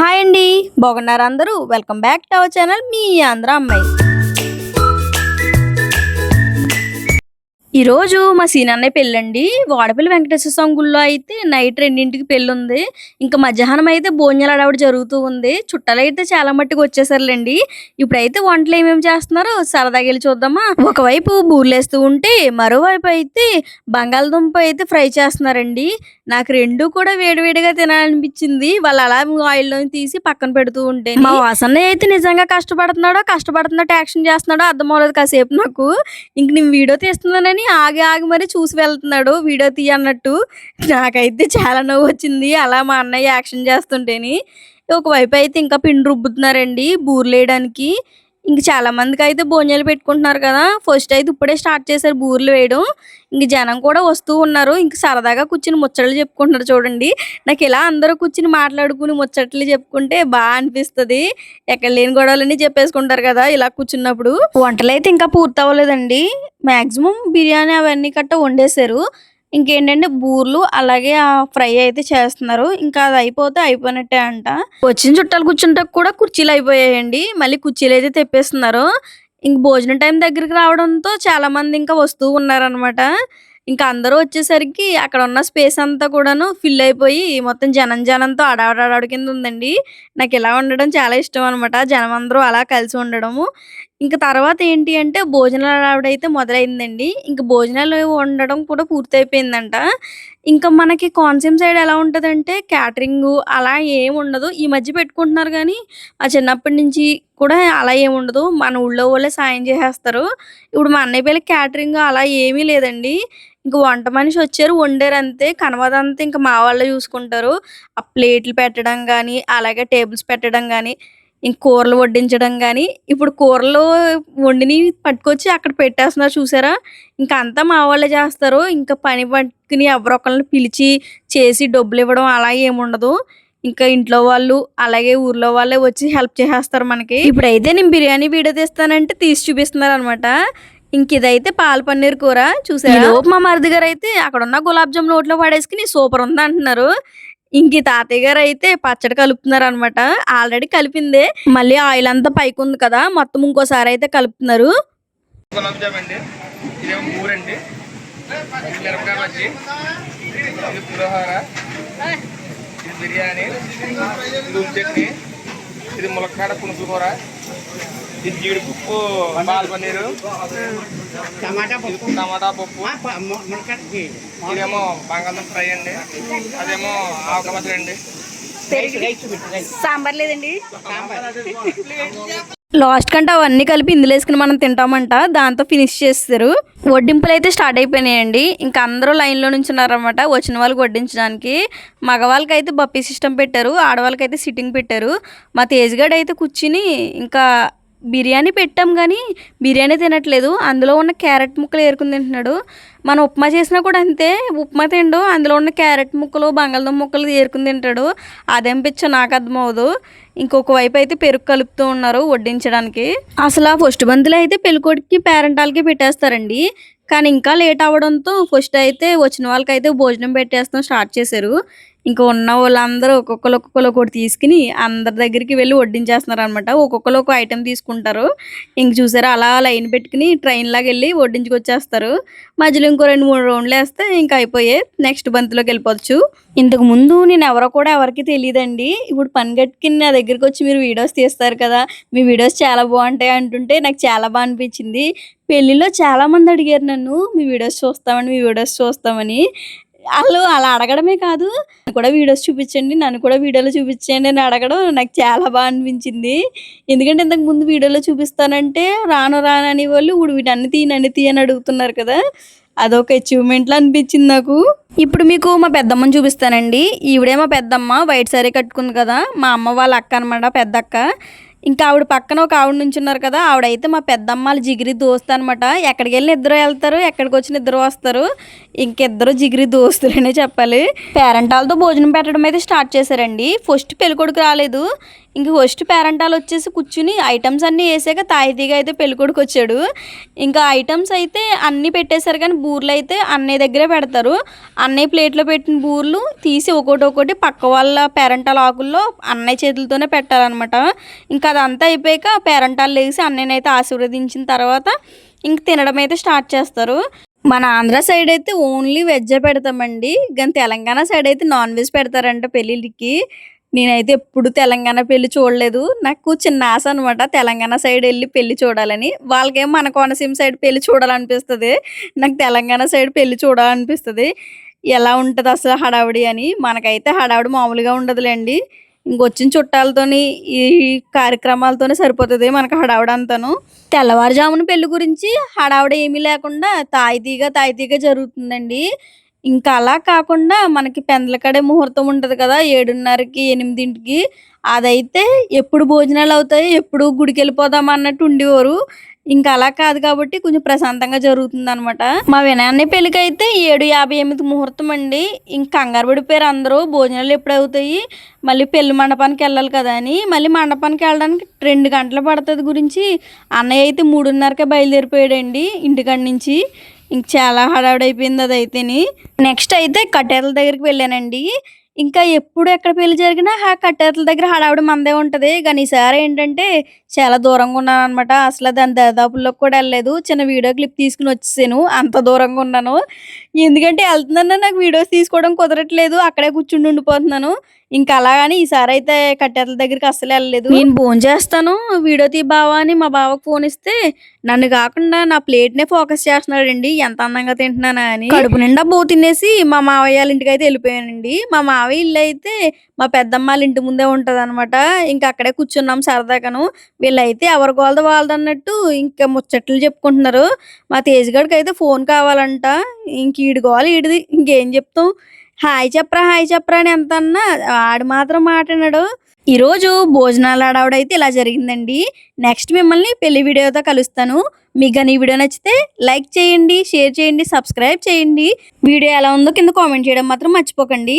Hi అండి. బాగున్నారా అందరూ? Welcome back to our channel మీ ఆంధ్ర అమ్మాయి. ఈరోజు మా సీనన్నయ్య పెళ్ళండి. వాడపల్లి వెంకటేశ్వర స్వామి గుడిలో అయితే నైట్ 2కి పెళ్ళుంది. ఇంకా మధ్యాహ్నం అయితే భోజనాలు హడావిడి జరుగుతూ ఉంది. చుట్టాలైతే చాలా మట్టుకు వచ్చేసారులేండి. ఇప్పుడైతే వంటలు ఏమేమి చేస్తున్నారో సరదాగా వెళ్ళి చూద్దామా? ఒకవైపు బూర్లేస్తూ ఉంటే మరోవైపు అయితే బంగాళదుంప అయితే ఫ్రై చేస్తున్నారండి. నాకు రెండు కూడా వేడివేడిగా తినాలనిపించింది. వాళ్ళు అలా ఆయిల్‌లో తీసి పక్కన పెడుతూ ఉంటే మా వాసన్నయ్య అయితే నిజంగా కష్టపడుతున్నట్టు యాక్షన్ చేస్తున్నాడో అర్థం అవ్వలేదు కాసేపు నాకు. ఇంక నేను వీడియో తీస్తున్నానని ఆగి ఆగి మరి చూసి వెళ్తున్నాడు వీడియో తీయన్నట్టు. నాకైతే చాలా నవ్వొచ్చింది అలా మా అన్నయ్య యాక్షన్ చేస్తుంటేని. ఒకవైపు అయితే ఇంకా పిండి రుబ్బుతున్నారండి బూరెలేయడానికి. ఇంక చాలా మందికైతే భోజనాలు పెట్టుకుంటున్నారు కదా! ఫస్ట్ అయితే ఇప్పుడే స్టార్ట్ చేశారు బూరెలు వేయడం. ఇంక జనం కూడా వస్తూ ఉన్నారు. ఇంక సరదాగా కూర్చొని ముచ్చట్లు చెప్పుకుంటున్నారు చూడండి. నాకిలా అందరూ కూర్చొని మాట్లాడుకుని ముచ్చట్లు చెప్పుకుంటే అనిపిస్తది. ఎక్కడ లేని గొడవలన్నీ చెప్పేసుకుంటారు కదా! ఇలా కూర్చున్నప్పుడు. వంటలైతే ఇంకా పూర్తవ్వలేదండి. మాక్సిమం బిర్యానీ అవన్నీ వండేశారు. ఇంకేంటంటే బూర్లు అలాగే ఫ్రై అయితే చేస్తున్నారు. ఇంకా అది అయిపోతే అయిపోయినట్టే అంట. వచ్చిన చుట్టాలు కూర్చుంటానికి కూడా కుర్చీలు అయిపోయాయండి. మళ్ళీ కుర్చీలు అయితే తెప్పేస్తున్నారు. ఇంక భోజనం టైం దగ్గరికి రావడంతో చాలా మంది ఇంకా వస్తూ ఉన్నారనమాట. ఇంకా అందరూ వచ్చేసరికి అక్కడ ఉన్న స్పేస్ అంతా కూడాను ఫిల్ అయిపోయి మొత్తం జనంతో అడావిడి కింద ఉందండి. నాకు ఇలా ఉండడం చాలా ఇష్టం అనమాట. జనం అందరూ అలా కలిసి ఉండడము. ఇంక తర్వాత ఏంటి అంటే భోజనాల హడావిడైతే మొదలైందండి. ఇంక భోజనాలు వండడం కూడా పూర్తయిపోయిందంట. ఇంకా మనకి కోనసీమ సైడ్ ఎలా ఉంటదంటే క్యాటరింగు అలా ఏముండదు. ఈ మధ్య పెట్టుకుంటున్నారు గానీ, చిన్నప్పటి నుంచి కూడా అలా ఏముండదు. మన ఊళ్ళో వాళ్ళే సాయం చేసేస్తారు. ఇప్పుడు మా అన్నయ్య పెళ్ళికి క్యాటరింగ్ అలా ఏమీ లేదండి. ఇంక వంట మనిషి వచ్చారు, వండారంతే. కనమదంతా ఇంక మా వాళ్ళే చూసుకుంటారు. ఆ ప్లేట్లు పెట్టడం గానీ, అలాగే టేబుల్స్ పెట్టడం గానీ, ఇంక కూరలు వడ్డించడం గానీ, ఇప్పుడు కూరలు వండినయి పట్టుకొచ్చి అక్కడ పెట్టేస్తున్నారు చూసారా? ఇంక అంతా మా వాళ్ళే చేస్తారు. ఇంక పని పట్టుకుని ఎవరో ఒకళ్ళని పిలిచి, చేసి డబ్బులివ్వడం అలా ఏముండదు. ఇంకా ఇంట్లో వాళ్ళు, అలాగే ఊర్లో వాళ్ళే వచ్చి హెల్ప్ చేసేస్తారు మనకి. ఇప్పుడైతే నేను బిర్యానీ వీడియో తీస్తానంటే తీసి చూపిస్తున్నారనమాట. ఇంకిదైతే పాల పన్నీర్ కూర చూసారా? ఈలోపు మా మరిది గారైతే అక్కడున్న గులాబ్ జామ్ నోట్లో పడేసుకుని సూపర్ ఉంది అంటున్నారు. ఇంక ఈ తాతయ్య గారైతే పచ్చడి కలుపుతున్నారనమాట. ఆల్రెడీ కలిపిందే. మళ్ళీ ఆయిల్ అంతా పైకుంది కదా! మొత్తం ఇంకోసారి అయితే కలుపుతున్నారు. గులాబ్ జామ్ అండి, ఇదేమో బూరండి, ఇది మిరపకాయ బజ్జీ, ఇది పులిహోర, ఇది బిర్యానీ, ఇది చట్నీ, ఇది ములక్కాడ పులుసు కూర, ఇది జీడిపప్పు పాల పన్నీరు, టమాటా పప్పు, ఇదేమో బంగాళదుంప ఫ్రై అండి, అదేమో ఆవకాయ పచ్చడి అండి. సాంబార్ లేదండి. లాస్ట్ కంటే అవన్నీ కలిపి ఇందులో వేసుకుని మనం తింటామంట. దాంతో ఫినిష్ చేస్తారు. వడ్డింపులు అయితే స్టార్ట్ అయిపోయినాయండి. ఇంకా అందరూ లైన్లో నుంచున్నారనమాట వచ్చిన వాళ్ళకి వడ్డించడానికి. మగవాళ్ళకి అయితే బఫే సిస్టమ్ పెట్టారు, ఆడవాళ్ళకి అయితే సిట్టింగ్ పెట్టారు. మా తేజ్గాడు అయితే కూర్చుని ఇంకా బిర్యానీ పెట్టాం కానీ బిర్యానీ తినట్లేదు. అందులో ఉన్న క్యారెట్ ముక్కలు ఏరుకుని తింటున్నాడు. మనం ఉప్మా చేసినా కూడా అంతే, ఉప్మా తిండు అందులో ఉన్న క్యారెట్ ముక్కలు బంగాళదుంప ముక్కలు ఏరుకుని తింటాడు. అదేం పిచ్చో నాకు అర్థం అవ్వదు. ఇంకొక వైపు అయితే పెరుగు కలుపుతూ ఉన్నారు వడ్డించడానికి. అసలు ఆ ఫస్ట్ బంతులు అయితే పెళ్ళికొడుకి పేరెంటాలకి పెట్టేస్తారండి. కానీ ఇంకా లేట్ అవ్వడంతో ఫస్ట్ అయితే వచ్చిన వాళ్ళకైతే భోజనం పెట్టేస్తాం స్టార్ట్ చేశారు. ఇంకా ఉన్న వాళ్ళందరూ ఒక్కొక్కరు ఒకటి తీసుకుని అందరి దగ్గరికి వెళ్ళి వడ్డించేస్తున్నారు అనమాట. ఒక్కొక్కరు ఒక ఐటెం తీసుకుంటారు. ఇంక చూసారా అలా లైన్ పెట్టుకుని ట్రైన్ లాగా వెళ్ళి వడ్డించుకొచ్చేస్తారు. మధ్యలో ఇంకో 2-3 రౌండ్లు వేస్తే ఇంకా అయిపోయే నెక్స్ట్ బంతిలోకి వెళ్ళిపోవచ్చు. ఇంతకు ముందు నేను ఎవరో కూడా ఎవరికి తెలియదండి. ఇప్పుడు పని కట్టుకుని నా దగ్గరికి వచ్చి మీరు వీడియోస్ తీస్తారు కదా, మీ వీడియోస్ చాలా బాగుంటాయి అంటుంటే నాకు చాలా బాగా అనిపించింది. పెళ్ళిలో చాలా మంది అడిగారు నన్ను, మీ వీడియోస్ చూస్తామని. వాళ్ళు అలా అడగడమే కాదు, నన్ను కూడా వీడియోస్ చూపించండి, నన్ను కూడా వీడియోలో చూపించండి అని అడగడం నాకు చాలా బాగా అనిపించింది. ఎందుకంటే ఇంతకు ముందు వీడియోలో చూపిస్తానంటే రాను అని వాళ్ళు ఇప్పుడు వీటన్ని తీయని అని అడుగుతున్నారు కదా, అదొక అచీవ్మెంట్లో అనిపించింది నాకు. ఇప్పుడు మీకు మా పెద్దమ్మని చూపిస్తానండి. ఈవిడే మా పెద్దమ్మ, వైట్ సారీ కట్టుకుంది కదా, మా అమ్మ వాళ్ళ అక్క అనమాట, పెద్దక్క. ఇంకా ఆవిడ పక్కన ఒక ఆవిడ నుంచున్నారు కదా, ఆవిడైతే మా పెద్దమ్మాళ్ళ జిగిరి దోస్తు అనమాట. ఎక్కడికి వెళ్ళి ఇద్దరు వెళ్తారు, ఎక్కడికి వచ్చిన ఇద్దరు వస్తారు. ఇంకిద్దరు జిగిరి దోస్తులనే చెప్పాలి. పేరెంటాలతో భోజనం పెట్టడం అయితే స్టార్ట్ చేశారండి. ఫస్ట్ పెళ్ళికొడుకు రాలేదు. ఇంక ఫస్ట్ పేరెంటాలు వచ్చేసి కూర్చుని ఐటమ్స్ అన్నీ వేసాక తాయితీగా అయితే పెళ్ళికొడుకు వచ్చాడు. ఇంకా ఐటమ్స్ అయితే అన్నీ పెట్టేశారు కానీ బూర్లు అయితే అన్నయ్య దగ్గరే పెడతారు. అన్నయ్య ప్లేట్లో పెట్టిన బూర్లు తీసి ఒకటి పక్క వాళ్ళ పేరెంటాల ఆకుల్లో అన్నయ్య చేతులతోనే పెట్టాలన్నమాట. ఇంకా అదంతా అయిపోయాక పేరెంటాలు లేసి అన్నయ్యనైతే ఆశీర్వదించిన తర్వాత ఇంక తినడం అయితే స్టార్ట్ చేస్తారు. మన ఆంధ్ర సైడ్ అయితే ఓన్లీ వెజ్జే పెడతామండి. కానీ తెలంగాణ సైడ్ అయితే నాన్ వెజ్ పెడతారంట పెళ్ళిళ్ళకి. నేనైతే ఎప్పుడు తెలంగాణ పెళ్లి చూడలేదు. నాకు చిన్న ఆశ అనమాట తెలంగాణ సైడ్ వెళ్ళి పెళ్లి చూడాలని. వాళ్ళకేమో మన కోనసీమ సైడ్ పెళ్లి చూడాలనిపిస్తుంది. నాకు తెలంగాణ సైడ్ పెళ్లి చూడాలనిపిస్తుంది. ఎలా ఉంటుంది అసలు హడావుడి అని. మనకైతే హడావుడి మామూలుగా ఉండదులేండి. ఇంకొచ్చిన చుట్టాలతోని ఈ కార్యక్రమాలతోనే సరిపోతుంది మనకు హడావుడి అంతాను. తెల్లవారుజామున పెళ్లి గురించి హడావుడి ఏమీ లేకుండా తాయితీగా జరుగుతుందండి. ఇంకా అలా కాకుండా మనకి పెందలకడే ముహూర్తం ఉంటుంది కదా 7:30కి 8కి. అదైతే ఎప్పుడు భోజనాలు అవుతాయి ఎప్పుడు గుడికి వెళ్ళిపోదాం అన్నట్టు ఉండేవారు. ఇంకా అలా కాదు కాబట్టి కొంచెం ప్రశాంతంగా జరుగుతుంది అనమాట. మా వినాయన్న పెళ్ళికి అయితే 7:58 ముహూర్తం అండి. ఇంకా కంగారు పడిపోయారు అందరూ భోజనాలు ఎప్పుడు అవుతాయి మళ్ళీ పెళ్లి మండపానికి వెళ్ళాలి కదా అని. మళ్ళీ మండపానికి వెళ్ళడానికి 2 గంటలు పడుతుంది గురించి అన్నయ్య అయితే 3:30కే బయలుదేరిపోయాడండి ఇంటికాడి నుంచి. ఇంక చాలా హడావుడైపోయింది అదైతేని. నెక్స్ట్ అయితే కట్టేతల దగ్గరికి వెళ్ళానండి. ఇంకా ఎప్పుడు ఎక్కడ పెళ్లి జరిగినా కట్టేతల దగ్గర హడావుడి మందే ఉంటుంది. కానీ ఈసారి ఏంటంటే చాలా దూరంగా ఉన్నాను అనమాట. అసలు దాని దరిదాపుల్లోకి కూడా వెళ్ళలేదు. చిన్న వీడియో క్లిప్ తీసుకుని వచ్చేసాను. అంత దూరంగా ఉన్నాను. ఎందుకంటే వెళ్తున్నాను నాకు వీడియోస్ తీసుకోవడం కుదరట్లేదు. అక్కడే కూర్చుండి ఉండిపోతున్నాను. ఇంకా అలాగని ఈసారి అయితే కట్టేతల దగ్గరికి అస్సలు వెళ్ళలేదు. నేను ఫోన్ చేస్తాను వీడియో తీ బావా అని మా బావకు ఫోన్ ఇస్తే నన్ను కాకుండా నా ప్లేట్నే ఫోకస్ చేస్తున్నాడండి ఎంత అందంగా తింటున్నానా అని. కడుపు నిండా బో తినేసి మా మావయ్య వాళ్ళ ఇంటికి అయితే వెళ్ళిపోయానండి. మా మావయ్య ఇల్లు అయితే మా పెద్దమ్మ వాళ్ళ ఇంటి ముందే ఉంటది అనమాట. ఇంకా అక్కడే కూర్చున్నాం సరదాగాను. వీళ్ళైతే ఎవరి గోల్ద వాళ్ళదన్నట్టు ఇంకా ముచ్చట్లు చెప్పుకుంటున్నారు. మా తేజగాడికి అయితే ఫోన్ కావాలంట. ఇంక ఈడు గోల ఈడిది ఇంకేం చెప్తాం. హాయ్ చెప్పరా అని ఎంత అన్నా ఆడు మాత్రం మాట్లాడాడు. ఈరోజు భోజనాలు ఆడవడైతే ఇలా జరిగిందండి. నెక్స్ట్ మిమ్మల్ని పెళ్లి వీడియోతో కలుస్తాను. మీకు కానీ ఈ వీడియో నచ్చితే లైక్ చేయండి, షేర్ చేయండి, సబ్స్క్రైబ్ చేయండి. వీడియో ఎలా ఉందో కింద కామెంట్ చేయడం మాత్రం మర్చిపోకండి.